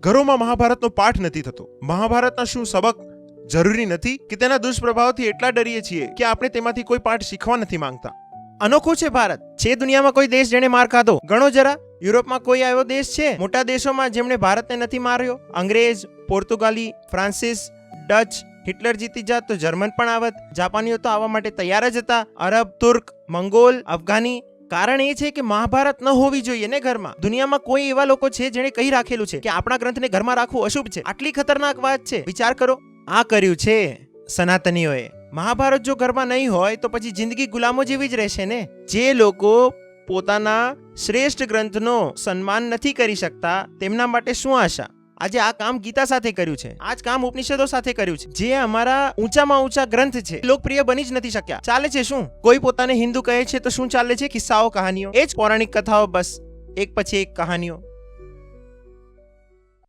ઘરોમાં મહાભારતનો પાઠ નથી થતો? મહાભારતના શું સબક જરૂરી નથી કે તેના દુષ્પ્રભાવથી એટલા ડરીએ છીએ કે આપણે તેમાંથી કોઈ પાઠ શીખવા નથી માંગતા? અનોખું છે ભારત. છે દુનિયામાં કોઈ દેશ જેણે માર ખાધો? ગણો જરા. યુરોપમાં કોઈ એવો દેશ છે મોટા દેશોમાં જેમણે ભારતને નથી માર્યો? અંગ્રેજ, પોર્તુગાલી, ફ્રાન્સિસ, ડચ, હિટલર જીતી જાત તો જર્મન પણ આવત. જાપાનીઓ તો આવવા માટે તૈયાર જ હતા. અરબ, તુર્ક, મંગોલ, અફઘાની. કારણ એ છે કે મહાભારત ન હોવી જોઈએ ને ઘરમાં. દુનિયામાં કોઈ એવા લોકો છે જેણે કહી રાખેલું છે કે આપણા ગ્રંથને ઘરમાં રાખવું અશુભ છે. આટલી ખતરનાક વાત છે, વિચાર કરો. આ કર્યું છે સનાતનીઓએ. મહાભારત જો ઘરમાં નહીં હોય તો પછી જિંદગી ગુલામો જેવી જ રહેશે ને. જે લોકો પોતાના શ્રેષ્ઠ ગ્રંથનો સન્માન નથી કરી શકતા તેમના માટે શું આશા? આજે આ કામ ગીતા સાથે કર્યું છે, આ જ કામ ઉપનિષદો સાથે કર્યું છે, જે અમારા ઊંચામાં ઊંચા ગ્રંથ છે, લોકપ્રિય બની જ નથી શક્યા. ચાલે છે શું? કોઈ પોતાને હિન્દુ કહે છે તો શું ચાલે છે? કિસ્સાઓ, કહાનીઓ, એ જ પૌરાણિક કથાઓ, બસ એક પછી એક કહાનીઓ.